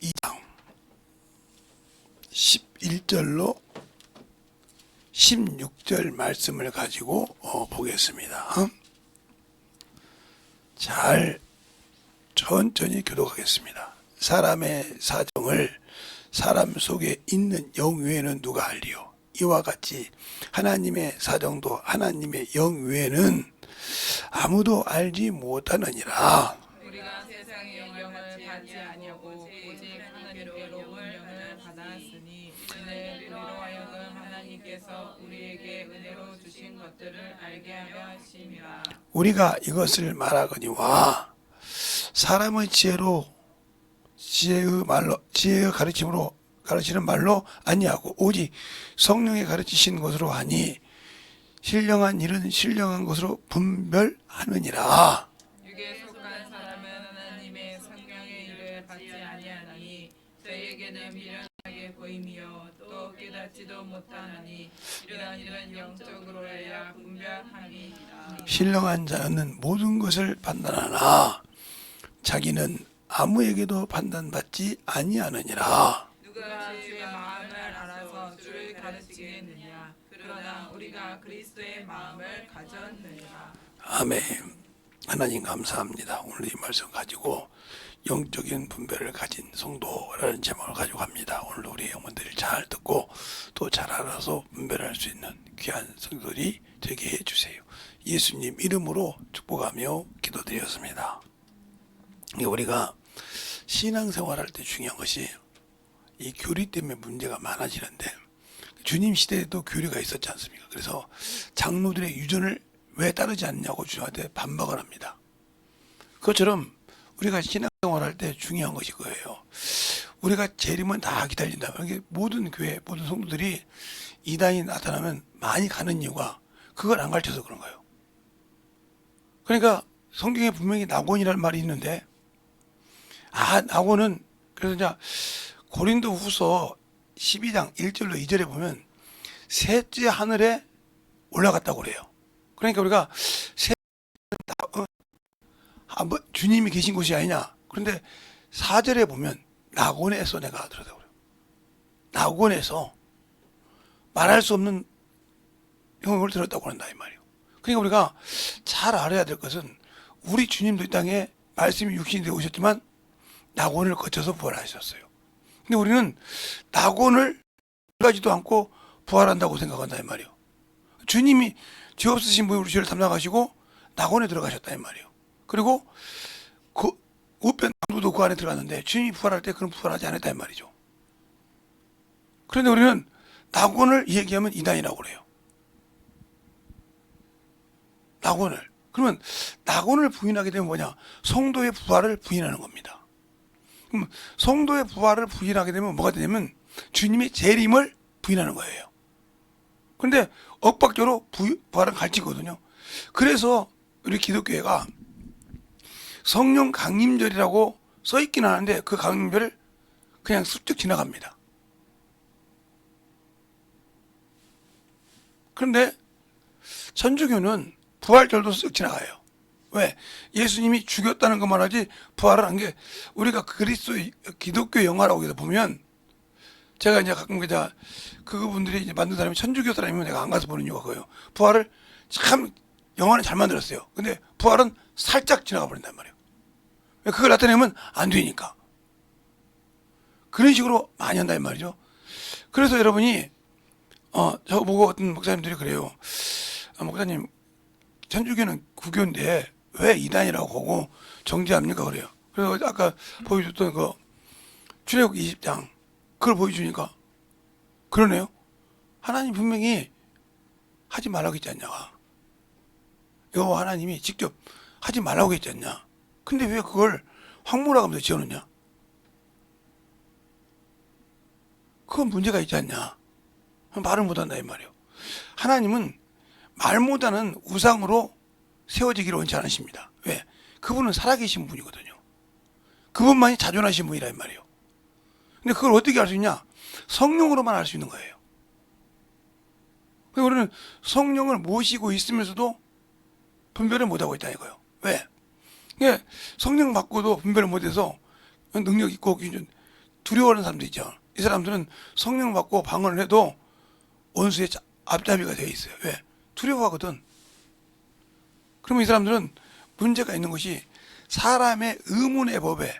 2장 11절로 16절 말씀을 가지고 보겠습니다. 잘 천천히 교독하겠습니다. 사람의 사정을 사람 속에 있는 영 외에는 누가 알리요? 이와 같이 하나님의 사정도 하나님의 영 외에는 아무도 알지 못하느니라. 우리가 세상의 영향을 받지 아니하고 오직 하나님께로 운명을 받았으니 이는 우리로 하여금 하나님께서 우리에게 은혜로 주신 것들을 알게 하려 하심이라. 우리가 이것을 말하거니와 사람의 지혜의 가르침으로 가르치는 말로 아니하고 오직 성령의 가르치신 것으로 하니 신령한 일은 신령한 것으로 분별하느니라. 육에 속한 사람은 하나님의 성령의 일을 받지 아니하나니 저희에게는 미련하게 보임이요 또 깨닫지도 못하나니 이런 일은 영적으로 해야 분별함이니라. 신령한 자는 모든 것을 판단하나 자기는 아무에게도 판단받지 아니하느니라. 누가 주의 마음을 알아서 주를 가르치겠느냐? 그러나 우리가 그리스도의 마음을 가졌느니라. 아멘. 하나님 감사합니다. 오늘 이 말씀 가지고 영적인 분별을 가진 성도라는 제목을 가지고 갑니다. 오늘 우리 영혼들이 잘 듣고 또 잘 알아서 분별할 수 있는 귀한 성도들이 되게 해주세요. 예수님 이름으로 축복하며 기도드렸습니다. 우리가 신앙생활할 때 중요한 것이 이 교리 때문에 문제가 많아지는데 주님 시대에도 교리가 있었지 않습니까? 그래서 장로들의 유전을 왜 따르지 않냐고 주님한테 반박을 합니다. 그것처럼 우리가 신앙생활할 때 중요한 것이 그거예요. 우리가 재림은 다 기다린다. 모든 교회, 모든 성도들이 이단이 나타나면 많이 가는 이유가 그걸 안 가르쳐서 그런 거예요. 그러니까 성경에 분명히 낙원이라는 말이 있는데 낙원은 그래서 이제 고린도 후서 12장 1절로 2절에 보면 셋째 하늘에 올라갔다고 그래요. 그러니까 우리가 주님이 계신 곳이 아니냐. 그런데 4절에 보면 낙원에서 내가 들었다고 그래요. 낙원에서 말할 수 없는 영역을 들었다고 한다 이 말이에요. 그러니까 우리가 잘 알아야 될 것은 우리 주님도 이 땅에 말씀이 육신이 되어 오셨지만 낙원을 거쳐서 부활하셨어요. 근데 우리는 낙원을 가지도 않고 부활한다고 생각한다 이 말이에요. 주님이 죄 없으신 분이 우리 죄를 담당하시고 낙원에 들어가셨다 이 말이에요. 그리고 그 우편 당도도 그 안에 들어갔는데 주님이 부활할 때 그런 부활하지 않았다 이 말이죠. 그런데 우리는 낙원을 얘기하면 이단이라고 그래요. 낙원을. 그러면 낙원을 부인하게 되면 뭐냐? 성도의 부활을 부인하는 겁니다. 그럼 성도의 부활을 부인하게 되면 뭐가 되냐면 주님의 재림을 부인하는 거예요. 그런데 엇박자로 부활은 가르치거든요. 그래서 우리 기독교회가 성령 강림절이라고 써있긴 하는데 그 강림절을 그냥 슬쩍 지나갑니다. 그런데 천주교는 부활절도 쓱 지나가요. 왜? 예수님이 죽였다는 것만 하지 부활을 한 게 우리가 그리스도 기독교 영화라고 해서 보면 제가 이제 가끔 그분들이 이제 만든 사람이 천주교 사람이면 내가 안 가서 보는 이유가 그거예요. 부활을 참 영화는 잘 만들었어요. 근데 부활은 살짝 지나가 버린단 말이에요. 그걸 나타내면 안 되니까. 그런 식으로 많이 한단 말이죠. 그래서 여러분이 저거 보고 어떤 목사님들이 그래요. 목사님 천주교는 구교인데 왜 이단이라고 하고 정죄합니까? 그래요. 그래서 아까 보여줬던 그 출애굽 20장 그걸 보여주니까 그러네요. 하나님 분명히 하지 말라고 했지 않냐. 여호와 하나님이 직접 하지 말라고 했지 않냐. 근데 왜 그걸 황무라고 하면서 지어놓냐. 그건 문제가 있지 않냐. 말을 못한다 이 말이에요. 하나님은 말 못하는 우상으로 세워지기를 원치 않으십니다. 왜? 그분은 살아계신 분이거든요. 그분만이 자존하신 분이라 이 말이에요. 근데 그걸 어떻게 알 수 있냐? 성령으로만 알 수 있는 거예요. 그래서 우리는 성령을 모시고 있으면서도 분별을 못하고 있다 이거예요. 왜? 성령 받고도 분별을 못해서 능력 있고 두려워하는 사람들 있죠. 이 사람들은 성령 받고 방언을 해도 원수의 앞잡이가 되어 있어요. 왜? 두려워하거든. 그러면 이 사람들은 문제가 있는 것이 사람의 의문의 법에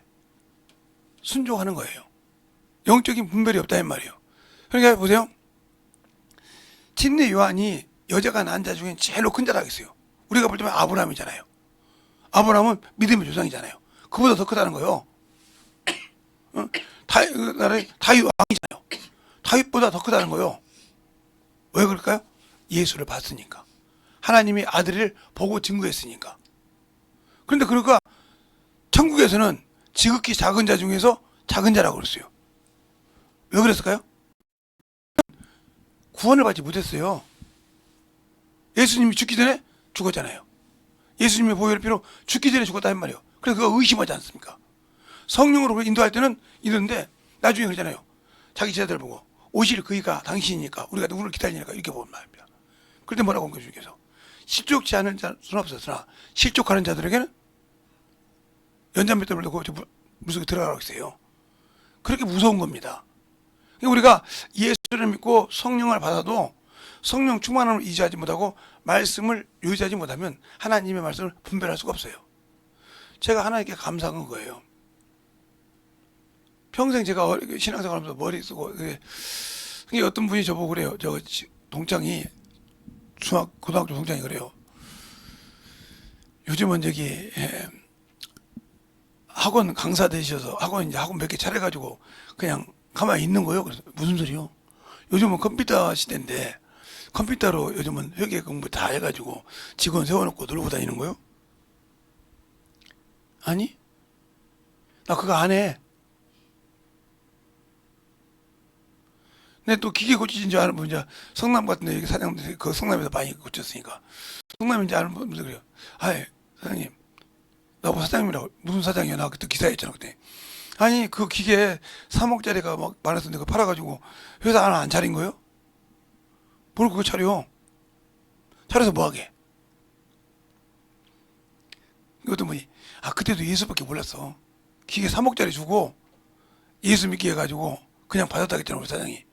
순종하는 거예요. 영적인 분별이 없다는 말이에요. 그러니까 보세요. 침례 요한이 여자가 낳은 자 중에 제일로 큰 자라고 했어요. 우리가 볼 때면 아브라함이잖아요. 아브라함은 믿음의 조상이잖아요. 그보다 더 크다는 거예요. 다윗 왕이잖아요. 다윗보다 더 크다는 거예요. 왜 그럴까요? 예수를 봤으니까. 하나님이 아들을 보고 증거했으니까. 그런데 그러니까 천국에서는 지극히 작은 자 중에서 작은 자라고 그랬어요. 왜 그랬을까요? 구원을 받지 못했어요. 예수님이 죽기 전에 죽었잖아요. 예수님의 보혈의 피로 죽기 전에 죽었다 한 말이에요. 그래서 그거 의심하지 않습니까? 성령으로 인도할 때는 이러는데 나중에 그러잖아요. 자기 제자들 보고 오실 그이가 당신이니까 우리가 누구를 기다리니까 이렇게 보는 말입니다. 그런데 뭐라고 한 거죠? 주께서 실족치 않은 자는 없었으나 실족하는 자들에게는 연장맷돌을 넣고 물속에 들어가라고 했어요. 그렇게 무서운 겁니다. 우리가 예수를 믿고 성령을 받아도 성령 충만함을 유지하지 못하고 말씀을 유지하지 못하면 하나님의 말씀을 분별할 수가 없어요. 제가 하나님께 감사한 거예요. 평생 제가 신앙생활하면서 머리 쓰고 그게 어떤 분이 저보고 그래요. 저 동창이 고등학교 동창이 그래요. 요즘은 저기 학원 강사 되셔서 학원 몇 개 차려가지고 그냥 가만히 있는 거예요. 그래서 무슨 소리요? 요즘은 컴퓨터 시대인데 컴퓨터로 요즘은 회계 공부 다 해가지고 직원 세워놓고 놀고 다니는 거요? 아니? 나 그거 안 해. 근데 또 기계 고치신 줄 아는 분, 이제 성남 같은 데 사장님들, 그 성남에서 많이 고쳤으니까. 성남인지 아는 분들 그래요. 아이, 사장님. 나보고 사장님이라고. 무슨 사장이야? 나 그때 기사였잖아, 그때. 아니, 그 기계 3억짜리가 막 많았었는데 그거 팔아가지고 회사 하나 안 차린 거요? 뭘 그거 차려? 차려서 뭐 하게? 이것도 뭐니? 아, 그때도 예수밖에 몰랐어. 기계 3억짜리 주고 예수 믿게 해가지고 그냥 받았다 했잖아, 우리 사장이.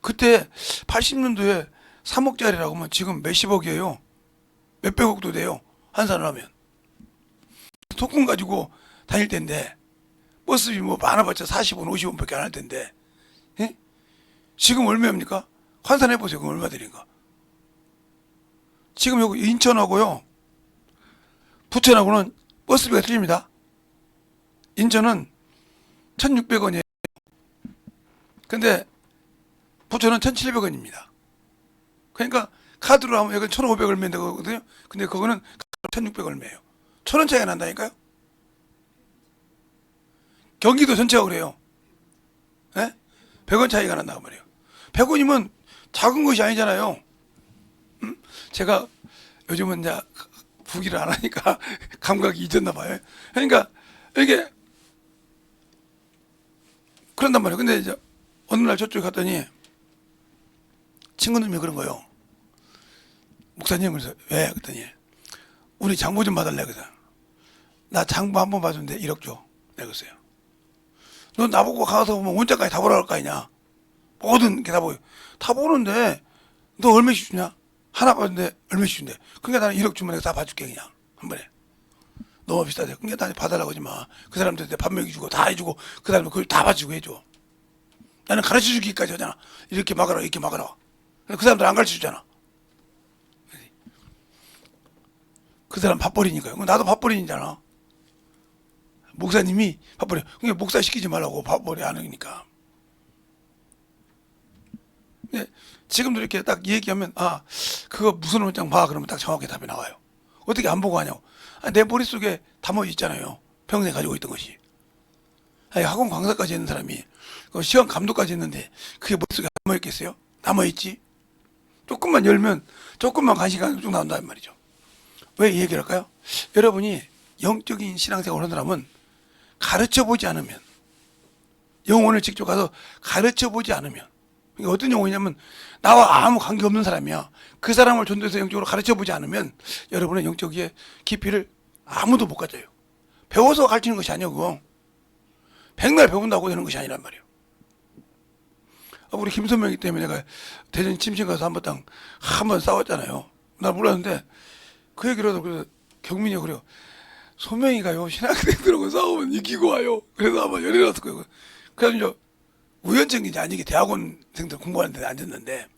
그때 80년도에 3억짜리라고 하면 지금 몇십억이에요. 몇백억도 돼요. 환산을 하면. 토큰 가지고 다닐 텐데 버스비 뭐 많아봤자 40원, 50원 밖에 안 할 텐데 예? 지금 얼마입니까? 환산해보세요. 그럼 얼마 드린가? 지금 여기 인천하고요 부천하고는 버스비가 틀립니다. 인천은 1,600원이에요. 근데 부천은 1,700원입니다. 그러니까 카드로 하면 여기 1,500 얼마 되거든요. 근데 그거는 1,600 얼마예요. 1,000원 차이가 난다니까요. 경기도 전체가 그래요. 예? 100원 차이가 난다고 말이에요. 100원이면 작은 것이 아니잖아요. 제가 요즘은 이제 부기를 안 하니까 감각이 잊었나 봐요. 그러니까 이게 그런단 말이에요. 근데 이제 어느 날 저쪽에 갔더니 친구놈이 그런 거예요. 목사님, 그래서 왜? 그랬더니 우리 장부 좀 봐달래. 그래서 나 장부 한 번 봐주는데 1억 줘. 내가 그랬어요. 너 나보고 가서 보면 원자까지 다 보라 할 거 아니냐. 모든 게 다 보여. 다 보는데 너 얼마씩 주냐? 하나 봤는데 얼마씩 준대. 그러니까 나는 1억 주면 내가 다 봐줄게 그냥 한 번에. 너무 비싸대. 그러니까 나한테 봐달라고 하지 마. 그 사람들한테 밥 먹여주고 다 해주고 그 사람들 그걸 다 봐주고 해줘. 나는 가르쳐주기까지 하잖아. 이렇게 막아라 이렇게 막아라. 그 사람들 안 가르쳐주잖아. 그 사람 밥벌이니까요. 나도 밥벌이잖아. 목사님이 밥벌이. 그러니까 목사 시키지 말라고 밥벌이 안 하니까. 근데 지금도 이렇게 딱 얘기하면 아 그거 무슨 원장 봐 그러면 딱 정확히 답이 나와요. 어떻게 안 보고 하냐고. 아, 내 머릿속에 담아 있잖아요. 평생 가지고 있던 것이. 아니, 학원 강사까지 했는 사람이 그 시험 감독까지 했는데 그게 머릿속에 담아 있겠어요? 남아 있지. 조금만 열면 조금만 간식이 쭉 나온다는 말이죠. 왜 이 얘기를 할까요? 여러분이 영적인 신앙생활을 하는 사람은 가르쳐보지 않으면, 영혼을 직접 가서 가르쳐보지 않으면, 이게 어떤 영혼이냐면 나와 아무 관계없는 사람이야. 그 사람을 전도해서 영적으로 가르쳐보지 않으면 여러분의 영적의 깊이를 아무도 못 가져요. 배워서 가르치는 것이 아니고 백날 배운다고 되는 것이 아니란 말이에요. 우리 김선명이 때문에 내가 대전 침신 가서 한번 싸웠잖아요. 나 몰랐는데 그 얘기를 하더라고. 그래서 경민이가 그래요. 소명이가요 신학생들하고 싸우면 이기고 와요. 그래서 아마 열이 났을 거예요. 그래서 이제 우연적인지 아니게 대학원생들 공부하는 데 앉았는데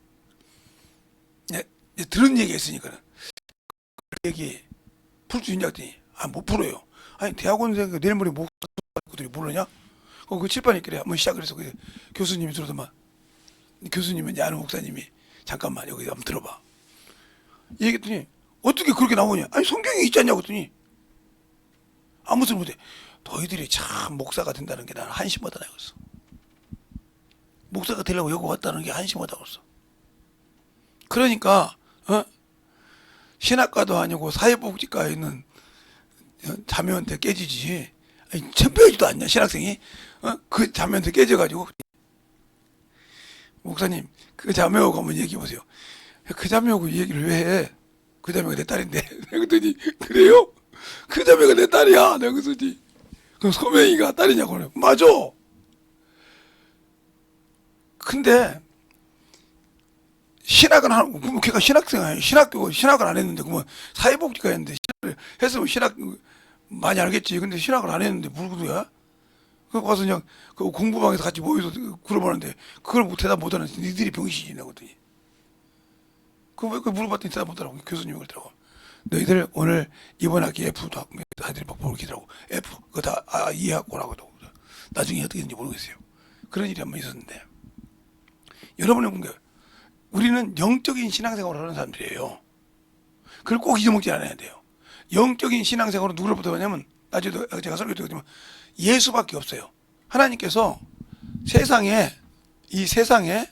이제 들은 얘기가 있으니까는 그 얘기 풀 수 있냐 했더니 못 풀어요. 아니 대학원생 내일 모레 목사들이 모르냐? 그 칠판이 그래 한번 시작을 해서 그 교수님이 들어서만 교수님은 이제 아는 목사님이 잠깐만 여기 한번 들어봐. 얘기했더니 어떻게 그렇게 나오냐? 아니 성경에 있지 않냐고 했더니 아무 소리 못해. 너희들이 참 목사가 된다는 게 나는 한심하다 그랬어. 목사가 되려고 여기 왔다는 게 한심하다고 그랬어. 그러니까 신학과도 아니고 사회복지과에 있는 자매한테 깨지지. 아니, 천배지도 않냐 신학생이 그 자매한테 깨져가지고 목사님 그 자매하고 한번 얘기해 보세요. 그 자매하고 얘기를 왜 해? 그 자매가 내 딸인데. 그랬더니 그래요? 그 자매가 내 딸이야. 내가 그랬더니 그럼 소명이가 딸이냐고 그래. 맞아. 근데 신학은 하고 그럼 걔가 신학생 아니에요. 신학을 안 했는데 그러면 사회복지과 했는데 신학을 했으면 신학 많이 알겠지. 근데 신학을 안 했는데 물구두야. 그 가서 그냥 그 공부방에서 같이 모여서 물어보는데 그걸 대답 못하는 니들이 병신이네 그랬더니 그 물어봤더니 대답 못하라고 교수님이 그러더라고. 너희들 오늘 이번 학기 F도 아들이 막 모르겠더라고. F 그거 다 이해하고 오라고. 나중에 어떻게 되는지 모르겠어요. 그런 일이 한번 있었는데 여러분의 공개 우리는 영적인 신앙생활을 하는 사람들이에요. 그걸 꼭 잊어먹지 않아야 돼요. 영적인 신앙생활은 누구를 부탁하냐면 나중에도 제가 설교드렸지만 예수밖에 없어요. 하나님께서 이 세상에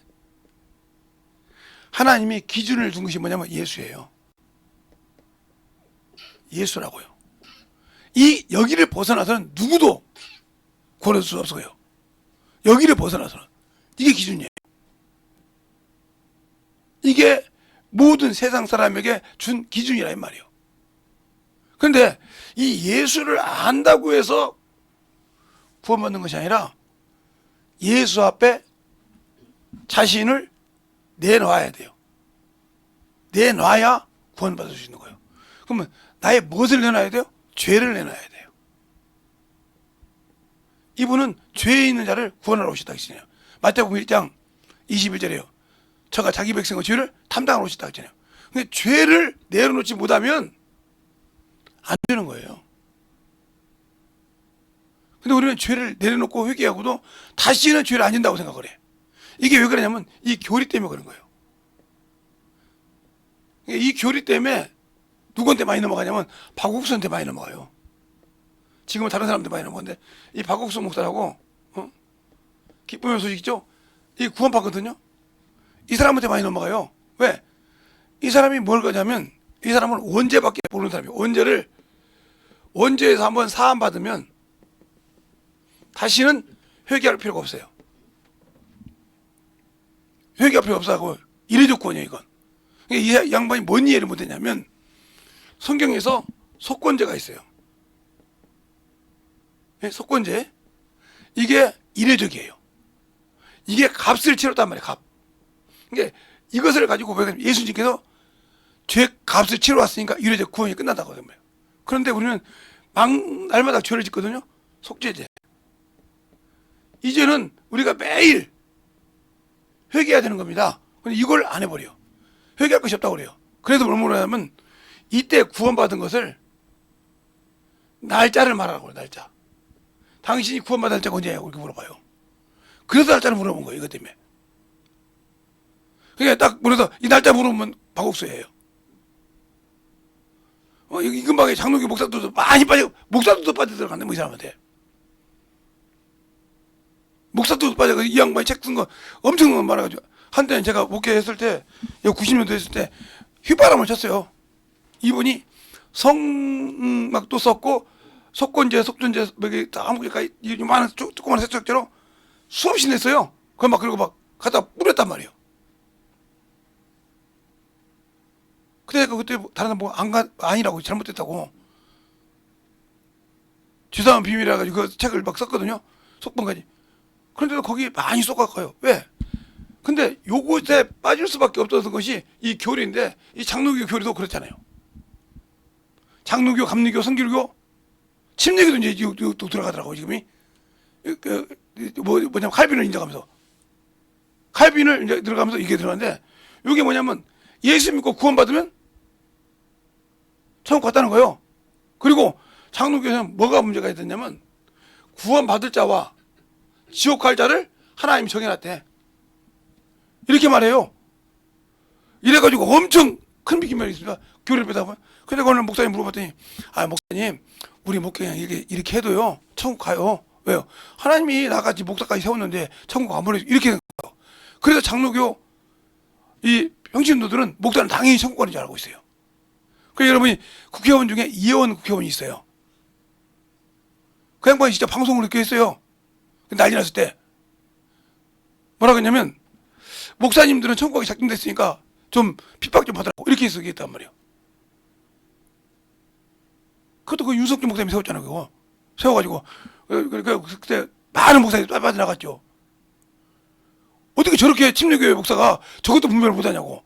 하나님이 기준을 둔 것이 뭐냐면 예수예요. 예수라고요. 여기를 벗어나서는 누구도 구원할 수 없어요. 여기를 벗어나서는 이게 기준이에요. 이게 모든 세상 사람에게 준 기준이라 이 말이에요. 그런데 이 예수를 안다고 해서 구원받는 것이 아니라 예수 앞에 자신을 내놔야 돼요. 내놔야 구원받을 수 있는 거예요. 그러면 나의 무엇을 내놔야 돼요? 죄를 내놔야 돼요. 이분은 죄에 있는 자를 구원하러 오셨다 했잖아요. 마태복음 1장 21절에요. 저가 자기 백성의 죄를 담당하러 오셨다 했잖아요. 근데 죄를 내려놓지 못하면 안 되는 거예요. 근데 우리는 죄를 내려놓고 회개하고도 다시는 죄를 안 진다고 생각을 해. 이게 왜 그러냐면 이 교리 때문에 그런 거예요. 이 교리 때문에 누구한테 많이 넘어가냐면 박옥수한테 많이 넘어가요. 지금은 다른 사람한테 많이 넘어가는데 이 박옥수 목사라고 기쁨의 소식 있죠? 이 구원받거든요. 이 사람한테 많이 넘어가요. 왜? 이 사람이 뭘 거냐면 이 사람은 원죄밖에 모르는 사람이에요. 원죄에서 한번 사함 받으면 다시는 회개할 필요가 없어요. 회개할 필요 없어하고 이례적 구원이에요 이건. 이 양반이 뭔 이해를 못했냐면 성경에서 속건제가 있어요. 속건제 이게 이례적이에요. 이게 값을 치렀단 말이에요. 값. 그러니까 이것을 가지고 예수님께서 죄 값을 치러 왔으니까 이례적 구원이 끝난다고 하는 거예요. 그런데 우리는 날마다 죄를 짓거든요. 속죄제. 이제는 우리가 매일 회개해야 되는 겁니다. 근데 이걸 안 해버려요. 회개할 것이 없다고 그래요. 그래서 뭘 물어냐면 이때 구원받은 것을 날짜를 말하라고 그래요. 날짜. 당신이 구원받은 날짜가 언제냐고 이렇게 물어봐요. 그래서 날짜를 물어본 거예요. 이것 때문에. 그러니까 딱 물어서 이 날짜 물어보면 박옥수예요. 이 근방에 장로교 목사들도 많이 목사들도 빠져들어갔네 뭐 이 사람한테. 목사들도 빠져 이 양반이 책 쓴 거 엄청 많아가지고 한때는 제가 목회했을 때 90년도 했을 때 휘바람을 쳤어요. 이분이 성막도 썼고 속건제, 속전제 아무개까지 많은 조그마한 세척제로 수없이 냈어요. 그걸 막 그리고 막 갖다 뿌렸단 말이에요. 그때 다른 사람 아니라고 잘못됐다고. 주사한 비밀이라 가지고 그 책을 막 썼거든요. 속번까지. 그런데도 거기 많이 쏟아가요. 왜? 근데 요것에 빠질 수밖에 없었던 것이 이 교리인데, 이 장로교 교리도 그렇잖아요. 장로교, 감리교, 성결교, 침례교도 이제 또 들어가더라고, 지금이. 뭐냐면 칼빈을 인정하면서. 칼빈을 이제 들어가면서 이게 들어가는데, 이게 뭐냐면 예수 믿고 구원받으면 천국 갔다는 거예요. 그리고 장로교에서는 뭐가 문제가 있었냐면, 구원받을 자와 지옥 갈 자를 하나님이 정해놨대. 이렇게 말해요. 이래가지고 엄청 큰 비기면이 있습니다. 교리를 빼다 보면. 근데 오늘 목사님 물어봤더니, 아, 목사님, 우리 목회 그냥 이렇게 해도요, 천국 가요. 왜요? 하나님이 나같이 목사까지 세웠는데 천국 안 보내줘. 이렇게 된 거예요. 그래서 장로교 이 평신도들은 목사는 당연히 천국 가는 줄 알고 있어요. 그래서 여러분이 국회의원 중에 이혜원 국회의원이 있어요. 그 양반이 진짜 방송을 이렇게 했어요. 난리 났을 때. 뭐라고 했냐면, 목사님들은 천국 가기 작정됐으니까 좀 핍박 좀 받으라고 이렇게 해서 얘기했단 말이에요. 그것도 그 윤석열 목사님이 세웠잖아요. 그거 세워가지고 그때 많은 목사님이 빠져나갔죠. 어떻게 저렇게 침례교회 목사가 저것도 분별을 못하냐고.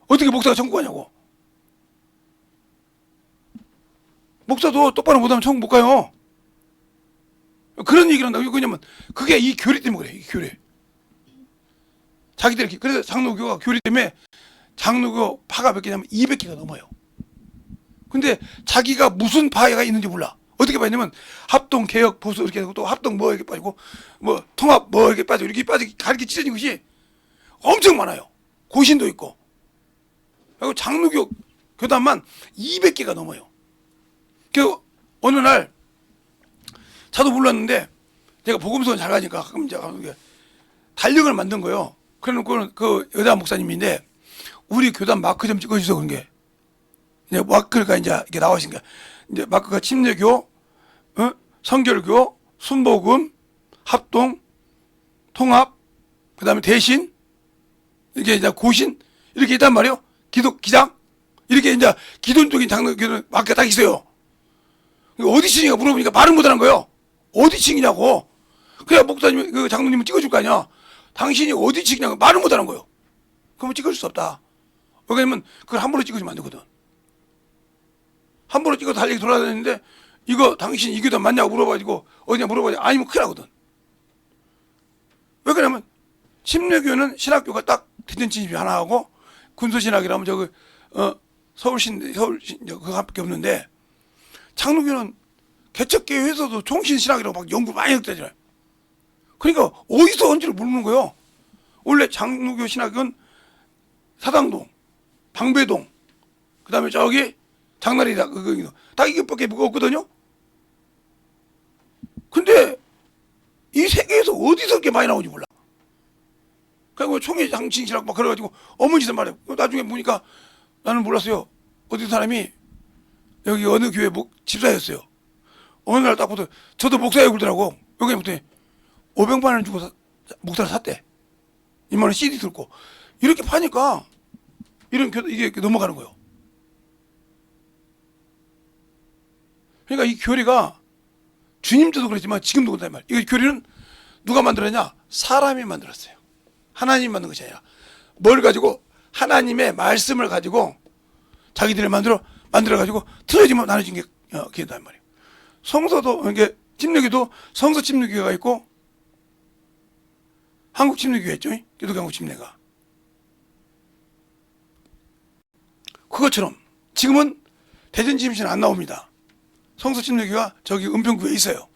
어떻게 목사가 천국 가냐고. 목사도 똑바로 못하면 천국 못 가요. 그런 얘기를 한다고. 왜냐면 그게 이 교리 때문에 그래. 이 교리. 자기들 이렇게. 그래서 장로교가 교리 때문에 장로교 파가 몇 개냐면 200개가 넘어요. 근데 자기가 무슨 파가 있는지 몰라. 어떻게 봤냐면 합동, 개혁, 보수 이렇게 되고 또 합동 뭐 이렇게 빠지고 뭐 통합 뭐 이렇게 빠지고 이렇게 빠지고 가르쳐 찢어진 것이 엄청 많아요. 고신도 있고. 그리고 장로교 교단만 200개가 넘어요. 그 어느 날 저도 몰랐는데 제가 복음서는 잘 가니까 가끔 이제 달력을 만든 거예요. 그래놓고 그 여자 목사님인데 우리 교단 마크 좀 찍어주세요. 그런 게 이제 마크가 이제 이게 나와있으니까 이제 마크가 침례교, 성결교, 순복음, 합동, 통합, 그다음에 대신 이게 이제 고신 이렇게 있단 말이에요. 기장 이렇게 이제 기존적인 장로교는 마크가 딱 있어요. 어디 층이가 물어보니까 말을 못하는 거예요. 어디 층이냐고. 그래야 목사님, 그 장로님은 찍어줄 거 아니야. 당신이 어디 층이냐고 말을 못하는 거예요. 그러면 찍어줄 수 없다. 왜냐면 그걸 함부로 찍어주면 안 되거든. 함부로 찍어서 달리기 돌아다니는데 이거 당신 이 교단 맞냐고 물어봐가지고 어디냐 물어봐가지고 아니면 큰일 나거든. 왜 그러냐면 침례교는 신학교가 딱 대전진입이 하나 하고 군소신학이라면 저기 서울신 그거밖에 없는데 장로교는 개척교회에서도 총신신학이라고 막 연구 많이 했다잖아요. 그러니까 어디서 온지를 모르는 거예요. 원래 장로교 신학은 사당동, 방배동, 그 다음에 저기 장날이다 딱 이것밖에 없거든요. 근데 이 세계에서 어디서 그렇게 많이 나오는지 몰라. 그리고 총회 장신신학 막 그래가지고 어머니들 말해. 나중에 보니까 나는 몰랐어요. 어디 사람이 여기 어느 교회 집사였어요. 어느 날 딱 보더 저도 목사에 굴더라고. 여기 보더니 500만 원 주고 목사를 샀대. 2만 원 CD 들고 이렇게 파니까 이런 이게 넘어가는 거예요. 그러니까 이 교리가 주님 때도 그랬지만 지금도 그런단 말이에요. 이 교리는 누가 만들었냐? 사람이 만들었어요. 하나님이 만든 것이 아니라 뭘 가지고 하나님의 말씀을 가지고 자기들이 만들어가지고 틀어지면 나눠진 게 기회단 말이에요. 성서도 이게 침례교도 성서 침례교가 있고 한국 침례교가 있죠. 기독교 한국 침례가. 그것처럼 지금은 대전 침례는 안 나옵니다. 성서 침례교가 저기 은평구에 있어요.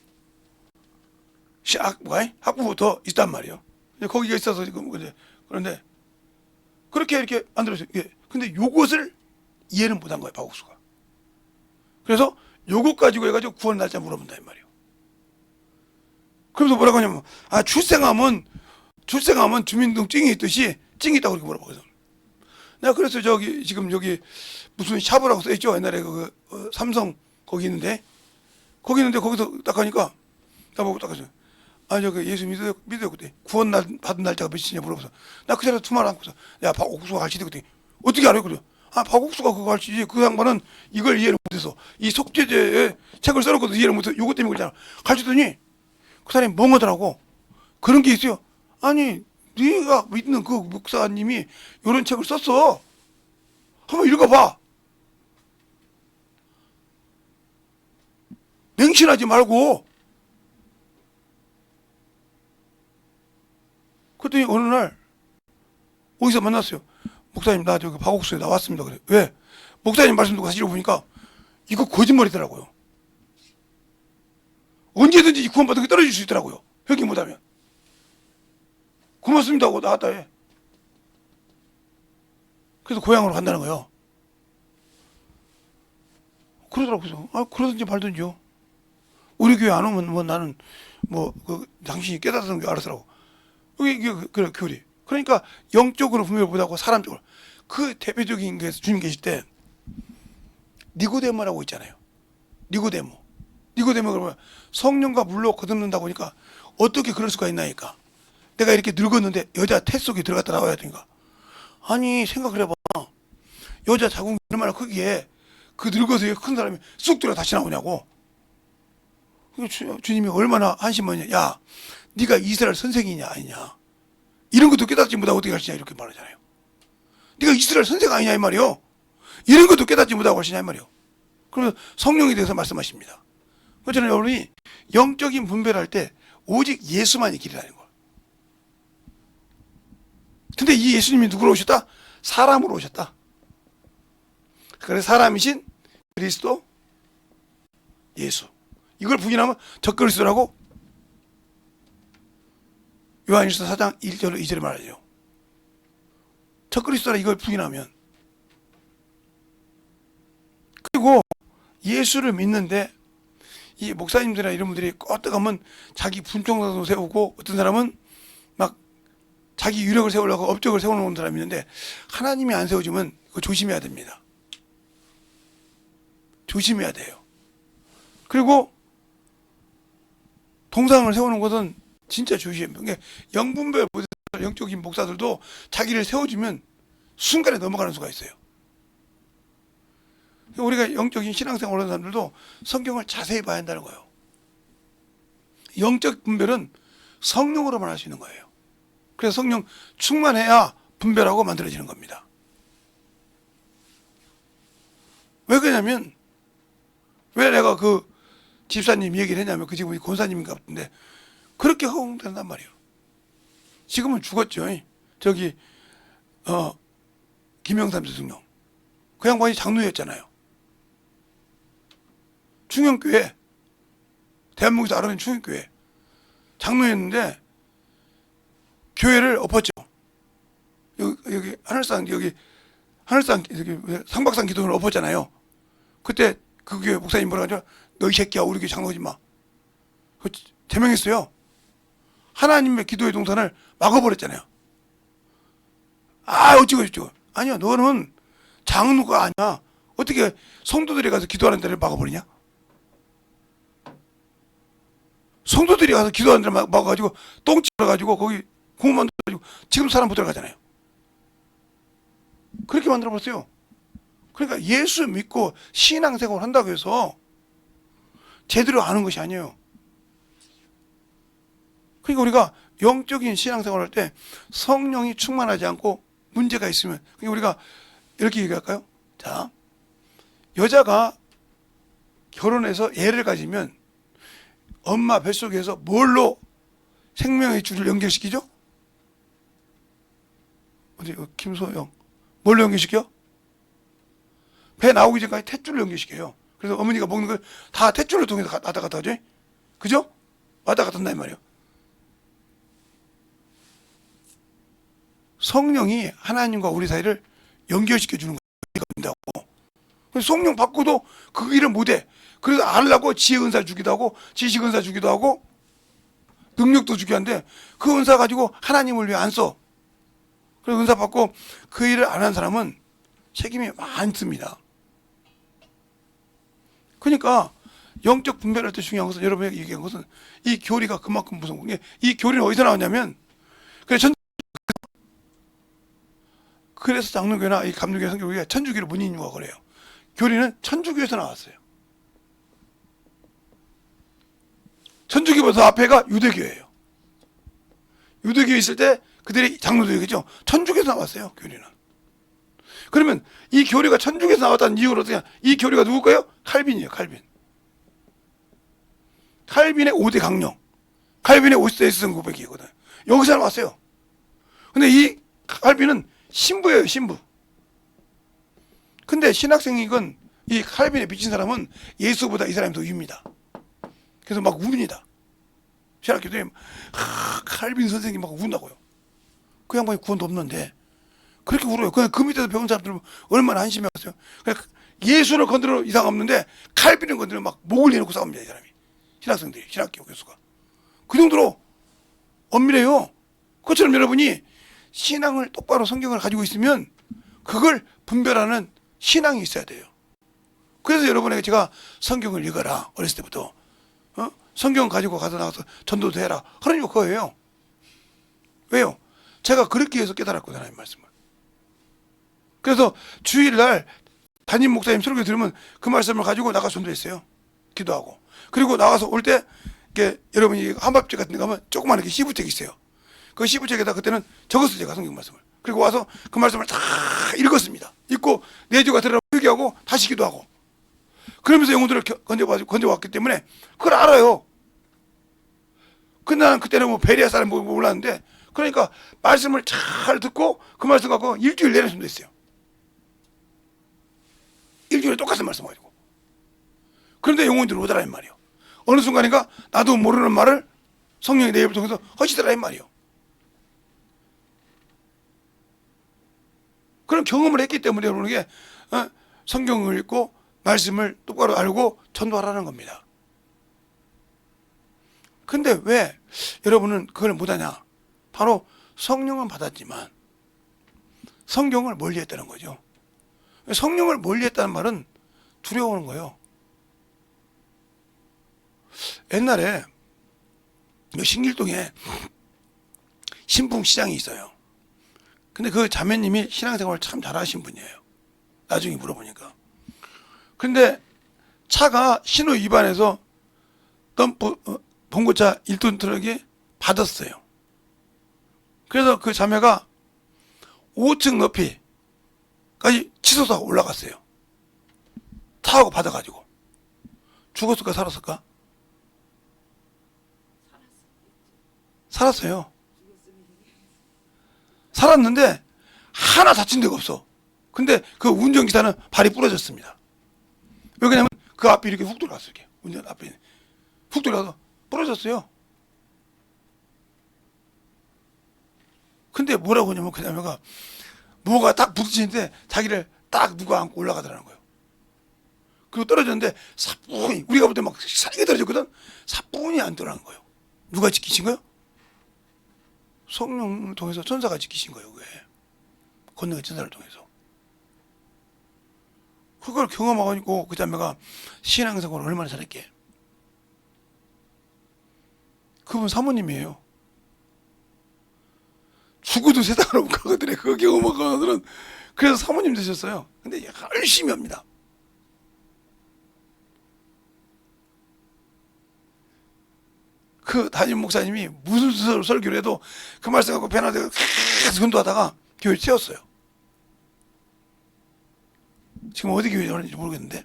학부부터 있단 말이에요. 거기가 있어서 지금 그런데 그렇게 이렇게 만들었어요. 근데 요것을 이해는 못한 거예요, 박옥수가. 그래서 요것 가지고 해가지고 구원 날짜 물어본다 이 말이에요. 그러면서 뭐라고 하냐면 출생하면 주민등록증이 있듯이 증이 있다고 그렇게 물어보거든. 내가 그래서 저기 지금 여기 무슨 샤브라고 써있죠. 옛날에 삼성 거기 있는데 거기서 딱 하니까 나보고 딱 하죠. 저기 예수 믿어요 그때 구원 받은 날짜가 몇이냐 물어봐서 나 그 자리에서 투마를 안고서 야 박옥수가 가르치대 그때 어떻게 알아요? 그래. 박옥수가 그거 가르치지. 그 양반은 이걸 이해를 못해서 이 속죄제의 책을 써놓고도 이해를 못해서 요것 때문에 그러잖아. 가르치더니 그 사람이 멍하더라고. 그런 게 있어요. 아니, 네가 믿는 그 목사님이 이런 책을 썼어. 한번 읽어봐. 맹신하지 말고. 그랬더니 어느 날 어디서 만났어요. 목사님, 나 저기 박옥수에 나왔습니다. 그래. 왜? 목사님 말씀 듣고 사실 보니까 이거 거짓말이더라고요. 언제든지 구원받은 게 떨어질 수 있더라고요. 회개 못하면. 고맙습니다 하고 나왔다 해. 그래서 고향으로 간다는 거예요. 그러더라고요. 아, 그러든지 말든지요. 우리 교회 안 오면 뭐 나는 당신이 깨닫는 게 알았더라고. 이게 그래 교리. 그러니까 영적으로 분별을 못하고 사람적으로. 그 대표적인 게 주님 계실 때 니고데모라고 있잖아요. 니고데모 그러면 성령과 물로 거듭는다 보니까 어떻게 그럴 수가 있나니까. 내가 이렇게 늙었는데 여자 태 속에 들어갔다 나와야 되니까. 아니 생각을 해봐. 여자 자궁이 얼마나 크기에 그 늙어서 큰 사람이 쑥 들어 다시 나오냐고. 주님이 얼마나 한심하냐. 야, 네가 이스라엘 선생이냐 아니냐. 이런 것도 깨닫지 못하고 어떻게 하시냐 이렇게 말하잖아요. 네가 이스라엘 선생 아니냐 이 말이요. 이런 것도 깨닫지 못하고 하시냐 이 말이요. 그러면 성령에 대해서 말씀하십니다. 그렇잖아요. 여러분이 영적인 분별할 때 오직 예수만이 길이라는 걸. 근데 이 예수님이 누구로 오셨다? 사람으로 오셨다. 그래서 사람이신 그리스도 예수. 이걸 부인하면 적그리스도라고 요한일서 4장 1절 2절에 말하죠. 적그리스도라 이걸 부인하면. 그리고 예수를 믿는데 이 목사님들이나 이런 분들이 어떡하면 자기 분총사도 세우고 어떤 사람은 막 자기 유력을 세우려고 업적을 세워놓은 사람이 있는데 하나님이 안 세워주면 그거 조심해야 됩니다. 조심해야 돼요. 그리고 동상을 세우는 것은 진짜 조심해요. 그러니까 영분별 영적인 목사들도 자기를 세워주면 순간에 넘어가는 수가 있어요. 우리가 영적인 신앙생활 하는 사람들도 성경을 자세히 봐야 한다는 거예요. 영적 분별은 성령으로만 할 수 있는 거예요. 그래서 성령 충만해야 분별하고 만들어지는 겁니다. 왜 그러냐면 왜 내가 그 집사님 얘기를 했냐면 그 지금 권사님인가 같은데 그렇게 허용된단 말이에요. 지금은 죽었죠. 저기 김영삼 대통령 그 양반이 장로였잖아요. 충영교회 대한민국에서 알아낸 충영교회 장로였는데 교회를 엎었죠. 여기 하늘산 여기 상박산 기도원을 엎었잖아요. 그때 그 교회 목사님 뭐라 하죠? 너 이 새끼야 우리 교회 장로지 마. 그 제명했어요. 하나님의 기도의 동산을 막아버렸잖아요. 아 어찌고 아니야 너는 장로가 아니야. 어떻게 성도들이 가서 기도하는 데를 막아버리냐? 성도들이 가서 기도하는 데를 막아가지고 똥 찌러가지고 거기 공원 만들어가지고 지금 사람 못 들어가잖아요. 그렇게 만들어버렸어요. 그러니까 예수 믿고 신앙생활을 한다고 해서 제대로 아는 것이 아니에요. 그러니까 우리가 영적인 신앙생활을 할 때 성령이 충만하지 않고 문제가 있으면 그러니까 우리가 이렇게 얘기할까요? 자, 여자가 결혼해서 애를 가지면 엄마 뱃속에서 뭘로 생명의 줄을 연결시키죠? 어디 김소영 뭘로 연결시켜? 배 나오기 전까지 탯줄로 연결시켜요. 그래서 어머니가 먹는 걸 다 탯줄을 통해서 왔다 갔다 하죠. 그죠? 왔다 갔다 한단 말이에요. 성령이 하나님과 우리 사이를 연결시켜 주는 거예요. 성령 받고도 그 일을 못해. 그래서 알라고 지혜 은사 주기도 하고 지식 은사 주기도 하고 능력도 주기도 한데 그 은사 가지고 하나님을 위해 안 써. 그래서 은사 받고 그 일을 안 한 사람은 책임이 많습니다. 그러니까 영적 분별할 때 중요한 것은 여러분에게 얘기한 것은 이 교리가 그만큼 무서운 게 이 교리는 어디서 나왔냐면 그래서 장로교나 이 감리교 성교교가 천주교를 못 읽는 이유가 그래요. 교리는 천주교에서 나왔어요. 천주교보다 더 앞에가 유대교예요. 유대교에 있을 때 그들의 장로들이겠죠. 천주교에서 나왔어요. 교리는. 그러면 이 교리가 천주교에서 나왔다는 이유로 어떻게 이 교리가 누굴까요? 칼빈이에요. 칼빈. 칼빈의 5대 강령. 칼빈의 50대 고백이거든. 여기서 나왔어요. 근데 이 칼빈은 신부예요. 신부. 근데 신학생이건 이 칼빈에 비친 사람은 예수보다 이 사람이 더 위입니다. 그래서 막 웁니다. 신학교들이 칼빈 선생님 막 운다고요. 그 양반이 구원도 없는데 그렇게 울어요. 그냥 그 밑에서 배운 사람들은 얼마나 한심해갔어요. 예수를 건드려 이상 없는데 칼빈을 건드려 막 목을 내놓고 싸웁니다. 이 사람이. 신학생들이, 신학교 교수가. 그 정도로 엄밀해요. 그것처럼 여러분이 신앙을 똑바로 성경을 가지고 있으면 그걸 분별하는 신앙이 있어야 돼요. 그래서 여러분에게 제가 성경을 읽어라. 어렸을 때부터. 성경 가지고 가서 나가서 전도도 해라. 하나님 그거예요. 왜요? 제가 그렇게 해서 깨달았거든요. 하나님 말씀을. 그래서 주일날 담임 목사님 설교 들으면 그 말씀을 가지고 나가서 전도했어요. 기도하고. 그리고 나가서 올 때 여러분이 한밥집 같은 데 가면 조그만 이렇게 시부책이 있어요. 그 시부책에다 그때는 적었어요. 제가 성경 말씀을. 그리고 와서 그 말씀을 다 읽었습니다. 읽고 내주가 들어가면 회개하고 다시 기도하고. 그러면서 영혼들을 건져왔기 때문에 그걸 알아요. 근데 나는 그때는 뭐 베리아 사람 몰랐는데 그러니까 말씀을 잘 듣고 그 말씀 갖고 일주일 내내 전도했어요. 일주일에 똑같은 말씀 가지고. 그런데 영혼들이 오더라 이 말이에요. 어느 순간인가 나도 모르는 말을 성령이 내 입을 통해서 하시더라 이 말이에요. 그런 경험을 했기 때문에 여러분에게 성경을 읽고 말씀을 똑바로 알고 전도하라는 겁니다. 근데 왜 여러분은 그걸 못하냐? 바로 성령은 받았지만 성경을 멀리했다는 거죠. 성령을 멀리했다는 말은 두려워하는 거예요. 옛날에 신길동에 신풍시장이 있어요. 근데 그 자매님이 신앙생활을 참 잘하신 분이에요. 나중에 물어보니까. 근데 차가 신호 위반해서 봉고차 1톤 트럭이 받았어요. 그래서 그 자매가 5층 높이까지 치솟아 올라갔어요. 타고 받아가지고. 죽었을까 살았을까? 살았어요. 살았는데 하나 다친 데가 없어. 근데 그 운전기사는 발이 부러졌습니다. 왜 그러냐면 그 앞이 이렇게 훅 들어갔어요. 이렇게. 운전 앞에 훅 들어가서 부러졌어요. 근데 뭐라고 하냐면 그 자매가 뭐가 딱 부딪히는데 자기를 딱 누가 안고 올라가더라는 거예요. 그리고 떨어졌는데 사뿐히 우리가 볼 때 막 살게 떨어졌거든. 사뿐히 안 들어가는 거예요. 누가 지키신 거예요? 성령을 통해서 천사가 지키신 거예요. 그게 권능의 천사를 통해서. 그걸 경험하고 그 자매가 신앙생활을 얼마나 잘했게. 그분 사모님이에요. 죽어도 세상으로 못 가거든요. 그 경험한 거들은. 그래서 사모님 되셨어요. 근데 열심히 합니다. 그 담임 목사님이 무슨 설교를 해도 그 말씀 갖고 배나대고 계속 전도하다가 교회 채웠어요. 지금 어디 교회에 오는지 모르겠는데.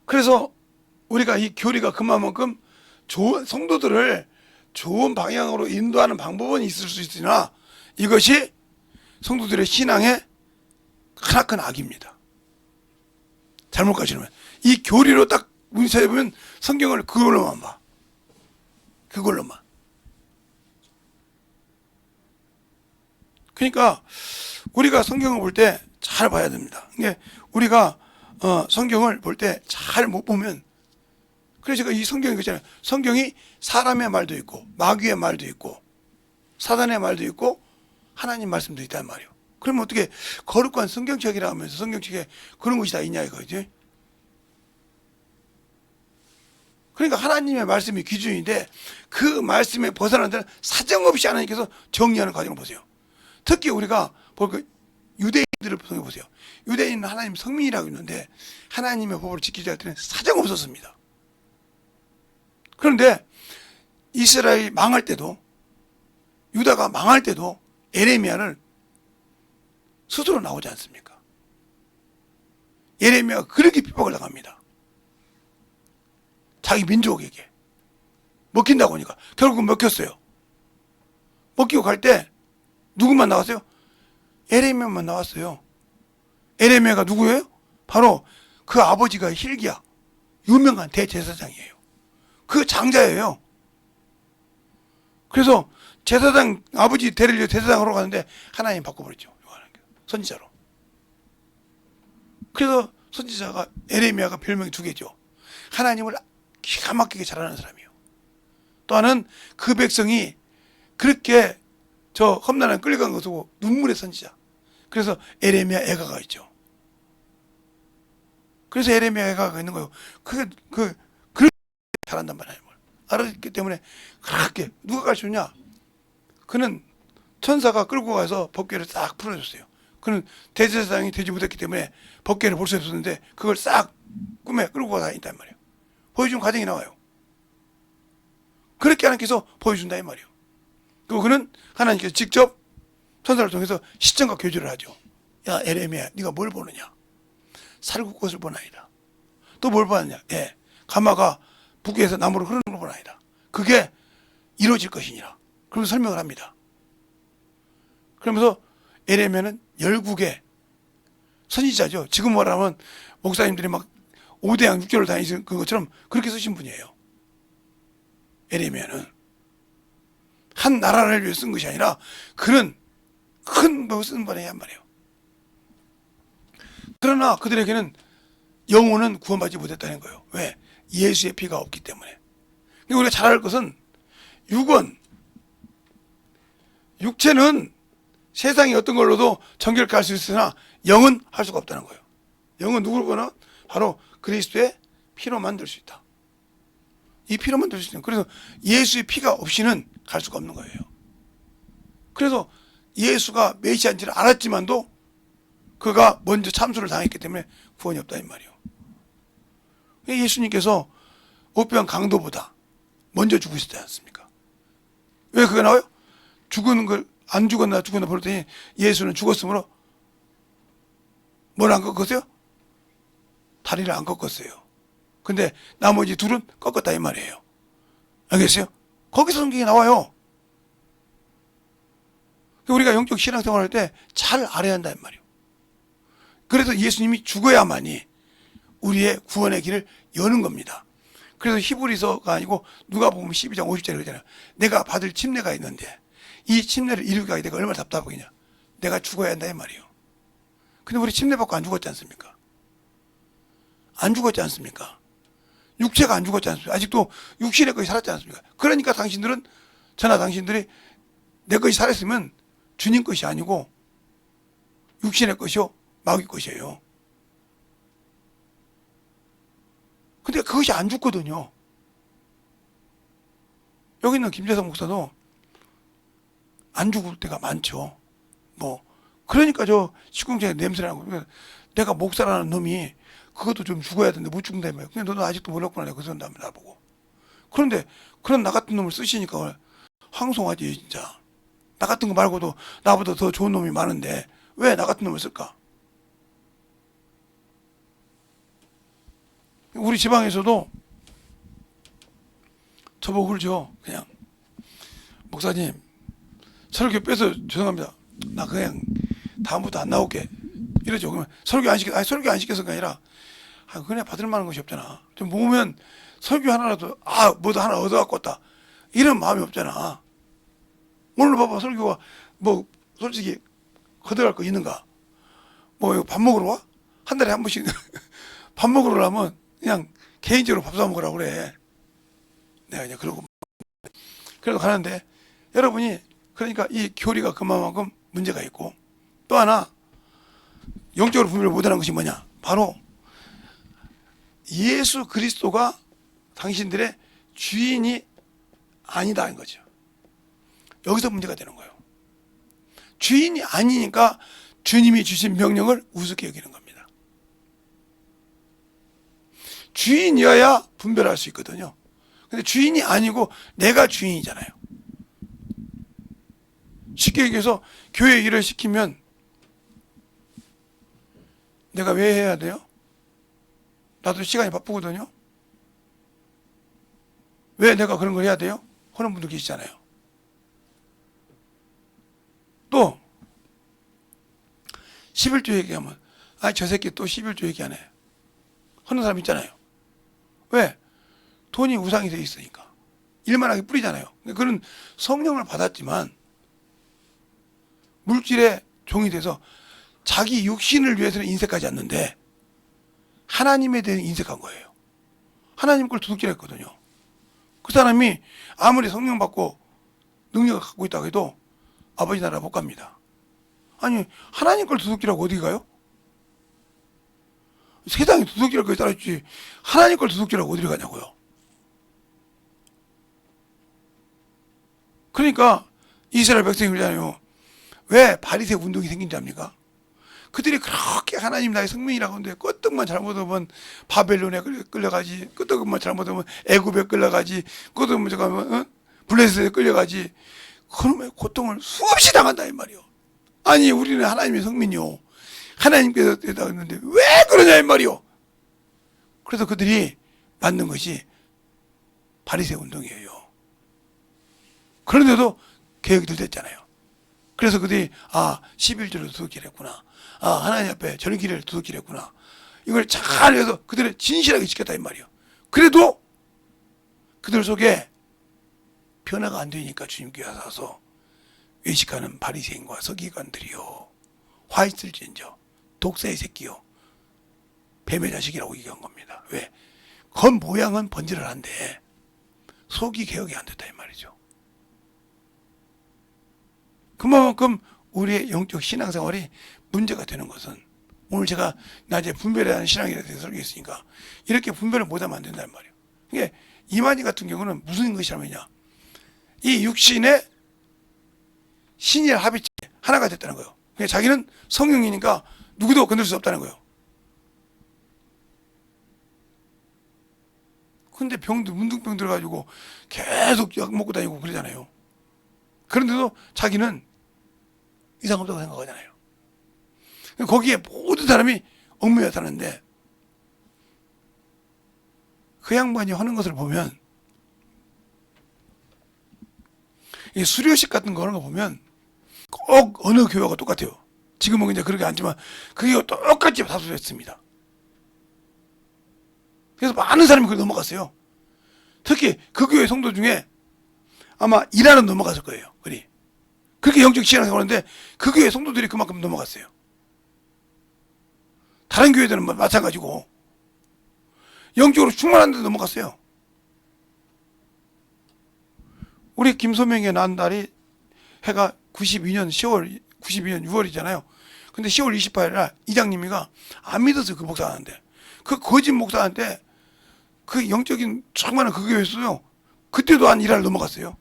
그래서 우리가 이 교리가 그만큼 좋은 성도들을 좋은 방향으로 인도하는 방법은 있을 수 있으나 이것이 성도들의 신앙의 크나큰 악입니다. 잘못 가시면 이 교리로 딱 문서에 보면 성경을 그걸로만 봐. 그걸로만. 그러니까 우리가 성경을 볼 때 잘 봐야 됩니다. 이게 우리가 성경을 볼 때 잘 못 보면 그래서 제가 이 성경이 그렇잖아요. 성경이 사람의 말도 있고 마귀의 말도 있고 사단의 말도 있고 하나님 말씀도 있단 말이에요. 그러면 어떻게 거룩한 성경책이라 하면서 성경책에 그런 것이 다 있냐 이거지. 그러니까 하나님의 말씀이 기준인데 그 말씀에 벗어나는 데는 사정없이 하나님께서 정리하는 과정을 보세요. 특히 우리가 볼 그 유대인들을 보세요. 유대인은 하나님 성민이라고 있는데 하나님의 법을 지키지 않을 때는 사정없었습니다. 그런데 이스라엘이 망할 때도, 유다가 망할 때도 예레미야를 스스로 나오지 않습니까? 예레미야가 그렇게 핍박을 당합니다. 자기 민족에게 먹힌다고 하니까 결국은 먹혔어요. 먹히고 갈 때 누구만 나왔어요? 예레미야만 나왔어요. 예레미야가 누구예요? 바로 그 아버지가 hil기야, 유명한 대제사장이에요. 그 장자예요. 그래서 제사장, 아버지 대를 이어 제사장으로 가는데 하나님 바꿔버렸죠. 선지자로. 그래서 선지자가, 예레미야가 별명이 두 개죠. 하나님을 기가 막히게 잘하는 사람이에요. 또 하나는 그 백성이 그렇게 저 험난한 끌려간 것을 보고 눈물의 선지자. 그래서 예레미야 애가가 있죠. 그래서 예레미야 애가가 있는 거예요. 그렇게 잘한단 말이에요. 알았기 때문에 그렇게 누가 가르쳐주냐? 그는 천사가 끌고 가서 법궤를 싹 풀어줬어요. 그는 대제사장이 되지 못했기 때문에 법궤를 볼 수 없었는데 그걸 싹 꿈에 끌고 가 다닌단 말이에요. 보여준 과정이 나와요. 그렇게 하나님께서 보여준다 이 말이에요. 그리고 그는 하나님께서 직접 천사를 통해서 시청과 교제를 하죠. 야 예레미야, 네가 뭘 보느냐? 살구꽃을 보나이다. 또 뭘 보느냐? 예, 가마가 북에서 나무로 흐르는 걸 보나이다. 그게 이루어질 것이니라. 그러면서 설명을 합니다. 그러면서 예레미야는 열국의 선지자죠. 지금 말하면 목사님들이 막 5대양 6개월 다니신 것처럼 그렇게 쓰신 분이에요. 예레미야는 한 나라를 위해 쓴 것이 아니라 그는 큰 뭐 쓴 분이란 말이에요. 그러나 그들에게는 영혼은 구원받지 못했다는 거예요. 왜? 예수의 피가 없기 때문에. 그러니까 우리가 잘 알 것은 육체는 세상의 어떤 걸로도 정결케 할 수 있으나 영은 할 수가 없다는 거예요. 영은 누구로 보나? 바로 그리스도의 피로 만들 수 있다. 이 피로 만들 수 있는. 그래서 예수의 피가 없이는 갈 수가 없는 거예요. 그래서 예수가 메시아인지를 알았지만도 그가 먼저 참수를 당했기 때문에 구원이 없다 이 말이에요. 예수님께서 오병 강도보다 먼저 죽으셨지 않습니까? 왜 그게 나와요? 죽은 걸 안 죽었나 그랬더니 예수는 죽었으므로 뭘 안 꺾었어요? 다리를 안 꺾었어요. 근데 나머지 둘은 꺾었다 이 말이에요. 알겠어요? 거기서 성경이 나와요. 우리가 영적 신앙생활 할 때 잘 알아야 한다 이 말이에요. 그래서 예수님이 죽어야만이 우리의 구원의 길을 여는 겁니다. 그래서 히브리서가 아니고 누가복음 12장 50절에 그러잖아요. 내가 받을 침례가 있는데 이 침례를 이루기가 내가 얼마나 답답하겠냐. 내가 죽어야 한다 이 말이에요. 근데 우리 침례 받고 안 죽었지 않습니까? 안 죽었지 않습니까? 육체가 안 죽었지 않습니까? 아직도 육신의 것이 살았지 않습니까? 그러니까 당신들은, 저나 당신들이 내 것이 살았으면 주님 것이 아니고 육신의 것이요 마귀 것이에요. 근데 그것이 안 죽거든요. 여기 있는 김재성 목사도 안 죽을 때가 많죠. 뭐 그러니까 저 식궁장에 냄새나고, 내가 목사라는 놈이 그것도 좀 죽어야 되는데 못 죽는다 말이야. 근데 너는 아직도 몰랐구나 내가 그 소리 나보고. 그런데 그런 나 같은 놈을 쓰시니까 황송하지 진짜. 나 같은 거 말고도 나보다 더 좋은 놈이 많은데 왜 나 같은 놈을 쓸까? 우리 지방에서도 저보고 그러죠. 그냥 목사님 설교 빼서 죄송합니다. 나 그냥 다음부터 안 나올게 이러죠. 그러면 설교 안 시켜서가 아니라 그냥 받을 만한 것이 없잖아. 좀 모으면 설교 하나라도 뭐도 하나 얻어갖고 왔다 이런 마음이 없잖아. 오늘 봐봐, 설교가 뭐 솔직히 거둬갈 거 있는가? 뭐 이거 밥 먹으러 와? 한 달에 한 번씩 밥 먹으러 가면 그냥 개인적으로 밥 사 먹으라고 그래. 내가 그냥 그러고 그래도 가는데, 여러분이 그러니까 이 교리가 그만큼 문제가 있고, 또 하나 영적으로 분별을 못하는 것이 뭐냐? 바로 예수 그리스도가 당신들의 주인이 아니다는 거죠. 여기서 문제가 되는 거예요. 주인이 아니니까 주님이 주신 명령을 우습게 여기는 겁니다. 주인이어야 분별할 수 있거든요. 근데 주인이 아니고 내가 주인이잖아요. 쉽게 얘기해서 교회 일을 시키면 내가 왜 해야 돼요? 나도 시간이 바쁘거든요. 왜 내가 그런 걸 해야 돼요? 하는 분도 계시잖아요. 또 11조 얘기하면 저 새끼 또 11조 얘기하네 하는 사람 있잖아요. 왜? 돈이 우상이 돼 있으니까 일만하게 뿌리잖아요. 그는 성령을 받았지만 물질의 종이 돼서 자기 육신을 위해서는 인색하지 않는데 하나님에 대해 인색한 거예요. 하나님 걸 도둑질했거든요. 그 사람이 아무리 성령 받고 능력을 갖고 있다고 해도 아버지 나라 못 갑니다. 아니 하나님 걸 도둑질하고 어디 가요? 세상에 도둑질할 거에 따라있지 하나님 걸 도둑질하고 어디를 가냐고요. 그러니까 이스라엘 백성이 그러잖아요. 왜 바리새 운동이 생긴지 압니까? 그들이 그렇게 하나님 나의 성민이라고 하는데 끄떡만 잘못하면 바벨론에 끌려가지, 끄떡만 잘못하면 애굽에 끌려가지, 끄떡만 잠깐만 블레셋에 끌려가지. 그놈의 고통을 수없이 당한다 이 말이요. 아니 우리는 하나님의 성민이요. 하나님께서 대답했는데 왜 그러냐 이 말이요. 그래서 그들이 만든 것이 바리새 운동이에요. 그런데도 개혁들 됐잖아요. 그래서 그들이 11조를 도둑질했구나. 하나님 앞에 절기를 도둑질했구나. 이걸 잘 해서 그들을 진실하게 지켰다 이 말이요. 그래도 그들 속에 변화가 안 되니까 주님께 와서 외식하는 바리새인과 서기관들이요. 화 있을진저 독사의 새끼요. 뱀의 자식이라고 얘기한 겁니다. 왜? 겉 모양은 번지를한데 속이 개혁이 안 됐다 이 말이죠. 그만큼 우리의 영적 신앙생활이 문제가 되는 것은 오늘 제가 낮에 분별에 대한 신앙에 대해서 설교했으니까 이렇게 분별을 못하면 안 된단 말이에요. 이게 이만희 같은 경우는 무슨 것이라면요. 이 육신의 신의 합이 하나가 됐다는 거예요. 그러니까 자기는 성령이니까 누구도 건들 수 없다는 거예요. 근데 병도 문둥병 들어가지고 계속 약 먹고 다니고 그러잖아요. 그런데도 자기는 이상 없다고 생각하잖아요. 거기에 모든 사람이 얽매여 사는데 그 양반이 하는 것을 보면 이 수료식 같은 거 하는 거 보면 꼭 어느 교회가 똑같아요. 지금은 이제 그렇게 않지만 그게 똑같이 다수했습니다. 그래서 많은 사람이 그걸 넘어갔어요. 특히 그 교회 성도 중에 아마 이라는 넘어갔을 거예요. 그렇게 영적 신앙생활 하는데 그 교회 성도들이 그만큼 넘어갔어요. 다른 교회들은 마찬가지고 영적으로 충만한 데 넘어갔어요. 우리 김소명의 난 날이 해가 92년 6월이잖아요. 근데 10월 28일 날 이장님이가 안 믿었어요. 그 목사한테. 그 거짓 목사한테 그 영적인 충만한 그 교회였어요. 그때도 한 일할 넘어갔어요.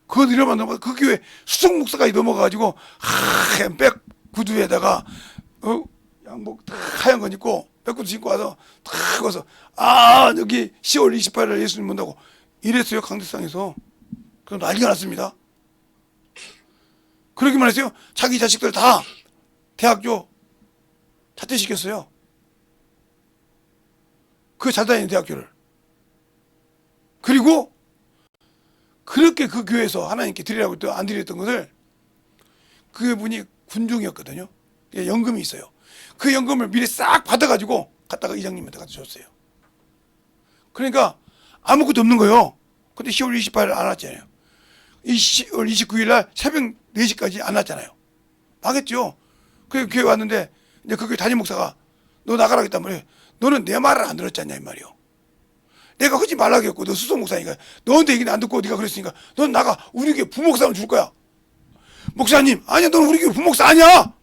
그거 이러면 넘어가 그 교회 수석 목사까지 넘어가가지고 하얀 백 구두에다가 양복 하얀 거 입고 백구두 신고 와서 탁 와서 여기 10월 28일 예수님 본다고 이랬어요. 강대상에서. 그럼 난리가 났습니다. 그러기만 했어요. 자기 자식들 다 대학교 자퇴시켰어요. 그 잘 다니는 대학교를. 그리고 그렇게 그 교회에서 하나님께 드리라고 또 안 드렸던 것을 그 분이 군중이었거든요. 연금이 있어요. 그 연금을 미리 싹 받아가지고 갖다가 이장님한테 갖다 줬어요. 그러니까 아무것도 없는 거예요. 근데 10월 28일 안 왔잖아요. 10월 29일 날 새벽 4시까지 안 왔잖아요. 망했죠. 그래서 교회 왔는데 이제 그 교회 담임 목사가 너 나가라 했단 말이에요. 너는 내 말을 안 들었지 않냐 이 말이요. 내가 하지 말라고 했고 너 수석 목사니까 너한테 얘기는 안 듣고 네가 그랬으니까 넌 나가. 우리 교회 부목사를 줄 거야. 목사님 아니야 너는 우리 교회 부목사 아니야.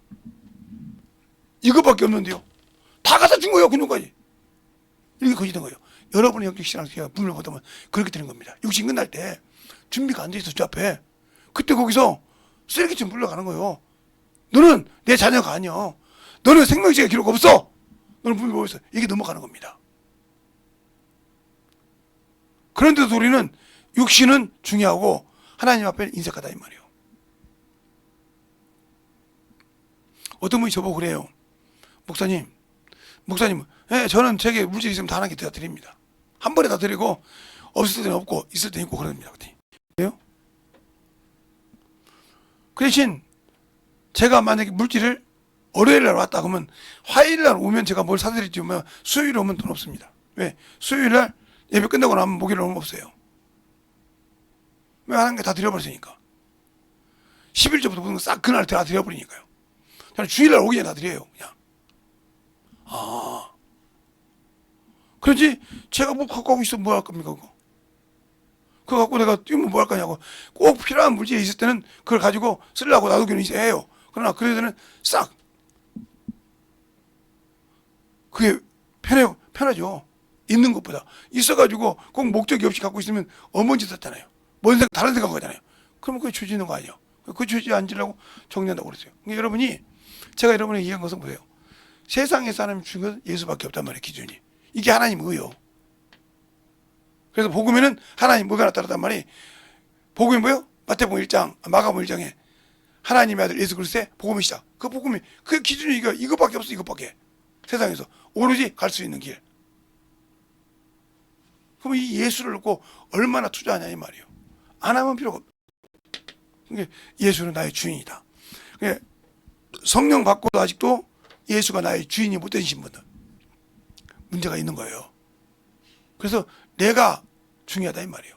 이것밖에 없는데요. 다 갖다 준 거예요. 그놈까지. 이렇게 거짓된 거예요. 여러분의 영적 신앙생활 분을 못하면 그렇게 되는 겁니다. 육신 끝날 때 준비가 안 돼 있어 주 앞에. 그때 거기서 쓰레기처럼 불러가는 거예요. 너는 내 자녀가 아니야. 너는 생명식의 기록 없어. 너는 분별 없어. 이게 넘어가는 겁니다. 그런데도 우리는 육신은 중요하고 하나님 앞에는 인색하다 이 말이에요. 어떤 분이 저보고 그래요. 목사님, 예, 저는 제게 물질이 있으면 다 하나님께 다 드립니다. 한 번에 다 드리고 없을 때는 없고 있을 때는 있고 그럽니다. 그래요? 그 대신 제가 만약에 물질을 월요일 날 왔다 그러면 화요일 날 오면 제가 뭘 사드릴지 면 수요일 오면 돈 없습니다. 왜? 수요일 날 예배 끝나고 나면 목요일 오면 없어요. 왜 하나님께 다 드려버렸으니까. 11조부터 모든 거 싹 그날 다 드려버리니까요. 저는 주일날 오기 전에 다 드려요. 그냥. 아. 그렇지 제가 뭐 갖고 하고 있으면 뭐 할 겁니까 그거. 그거 갖고 내가 뛰면 뭐 할 거냐고. 꼭 필요한 물질이 있을 때는 그걸 가지고 쓰려고 놔두기는 이제 해요. 그러나 그럴 때는 싹 그게 편하죠. 있는 것보다. 있어가지고 꼭 목적이 없이 갖고 있으면 어머니 같잖아요. 뭔 생각, 다른 생각 하잖아요. 그러면 그게 주지는 거 아니에요. 그 주지 앉으려고 정리한다고 그랬어요. 그러니까 여러분이, 제가 여러분에게 얘기한 것은 뭐예요? 세상에서 하나님 주신 것은 예수밖에 없단 말이에요, 기준이. 이게 하나님 의요. 그래서 복음에는 하나님 뭐가 나타났단 말이, 복음이 뭐예요? 마태복음 1장, 마가복음 1장에 하나님의 아들 예수 그리스도의 복음의 시작. 그 복음이, 그 기준이 이것밖에 없어, 이것밖에. 세상에서. 오로지 갈 수 있는 길. 그럼 이 예수를 놓고 얼마나 투자하냐 이 말이에요. 안 하면 필요가 없다. 그러니까 예수는 나의 주인이다. 그러니까 성령 받고도 아직도 예수가 나의 주인이 못 되신 분들 문제가 있는 거예요. 그래서 내가 중요하다 이 말이에요.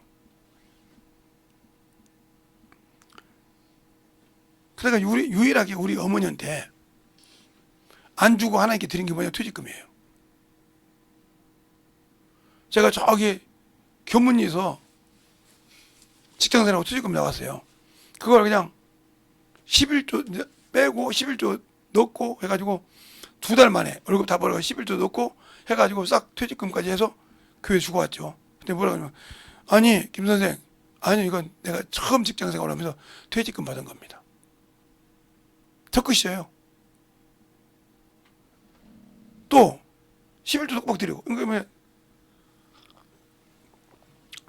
그러니까 유일하게 우리 어머니한테 안 주고 하나님께 드린 게 뭐냐? 퇴직금이에요. 제가 저기 교문리에서 직장생활하고 퇴직금 나왔어요. 그걸 그냥 11조 빼고 11조 넣고 해가지고 2달 만에 월급 다 벌어가 11조 넣고 해가지고 싹 퇴직금까지 해서 교회 주고 왔죠. 근데 뭐라 그러면, 아니 김 선생, 아니 이건 내가 처음 직장생활하면서 퇴직금 받은 겁니다. 첫 끝이에요. 또 11조 똑박 드리고. 그러니까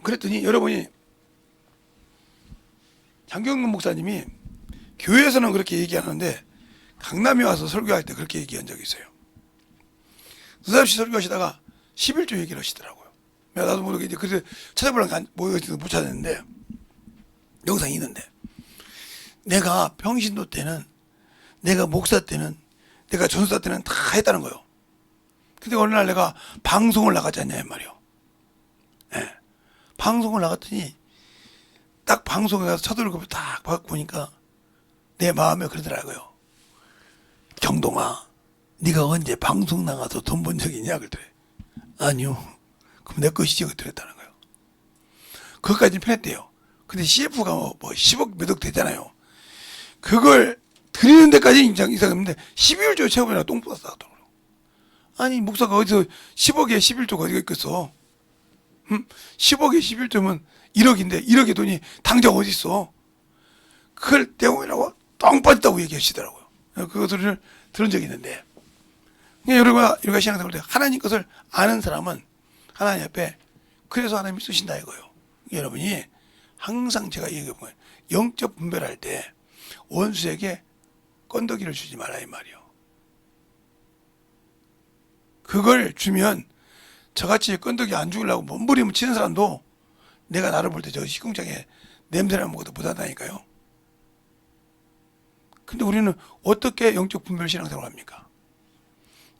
그랬더니 여러분이, 장경근 목사님이 교회에서는 그렇게 얘기하는데 강남에 와서 설교할 때 그렇게 얘기한 적이 있어요. 느닷없이 설교하시다가 11조 얘기를 하시더라고요. 나도 모르게 이제 그래서 찾아보려고 모여있어서 못 찾았는데 영상이 있는데, 내가 평신도 때는, 내가 목사 때는, 내가 전사 때는 다 했다는 거예요. 근데 어느 날 내가 방송을 나가지 않냐 이 말이요. 예. 방송을 나갔더니 딱 방송에 가서 첫 월급을 딱 받고 보니까 내 마음에 그러더라고요. 경동아, 네가 언제 방송 나가서 돈 번 적이 있냐? 그랬더니 아니요. 그럼 내 것이지. 그랬다는 거예요. 그것까지는 편했대요. 근데 CF가 뭐 10억 몇 억 되잖아요. 그걸 드리는 데까지 이상했는데 11조 채우면 똥 쏟았다 하더라고요. 아니 목사가 어디서 10억에 11조가 어디가 있겠어? 10억에 11조면 1억인데 1억의 돈이 당장 어디 있어? 그걸 내용이라고 똥 빠졌다고 얘기하시더라고요. 그것을 들은 적이 있는데, 여러분과 신앙생활 때 하나님 것을 아는 사람은 하나님 앞에, 그래서 하나님이 쓰신다 이거예요. 여러분이 항상 제가 얘기해 보면 영적 분별할 때 원수에게 건더기를 주지 마라 이 말이요. 그걸 주면 저같이 건더기 안 죽으려고 몸부림을 치는 사람도 내가 나를 볼 때 저 시궁창에 냄새나는 것도 못하다니까요. 근데 우리는 어떻게 영적 분별 신앙생활을 합니까?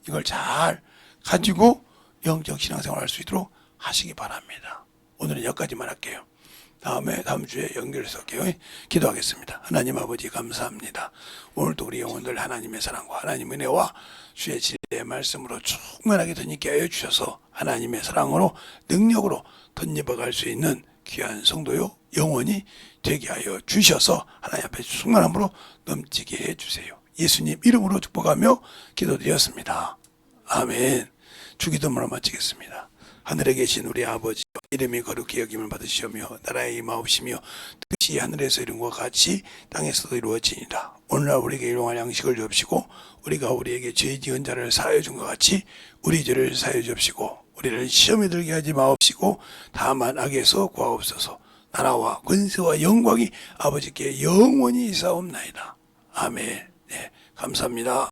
이걸 잘 가지고 영적 신앙생활을 할 수 있도록 하시기 바랍니다. 오늘은 여기까지만 할게요. 다음 주에 연결해서 할게요. 기도하겠습니다. 하나님 아버지 감사합니다. 오늘도 우리 영혼들 하나님의 사랑과 하나님의 은혜와 주의 진리의 말씀으로 충만하게 덧입게 하여 주셔서 하나님의 사랑으로 능력으로 덧입어갈 수 있는 귀한 성도요 영혼이 되게 하여 주셔서 하나님 앞에 충만함으로 넘치게 해주세요. 예수님 이름으로 축복하며 기도드렸습니다. 아멘. 주기도문으로 마치겠습니다. 하늘에 계신 우리 아버지, 이름이 거룩히 여김을 받으시오며 나라의 임하옵시며 뜻이 하늘에서 이룬 것 같이 땅에서도 이루어지니라. 오늘날 우리에게 일용할 양식을 주옵시고 우리가 우리에게 죄 지은 자를 사하여 준 것 같이 우리 죄를 사하여 주옵시고 우리를 시험에 들게 하지 마옵시고 다만 악에서 구하옵소서. 나라와 권세와 영광이 아버지께 영원히 있사옵나이다. 아멘. 네, 감사합니다.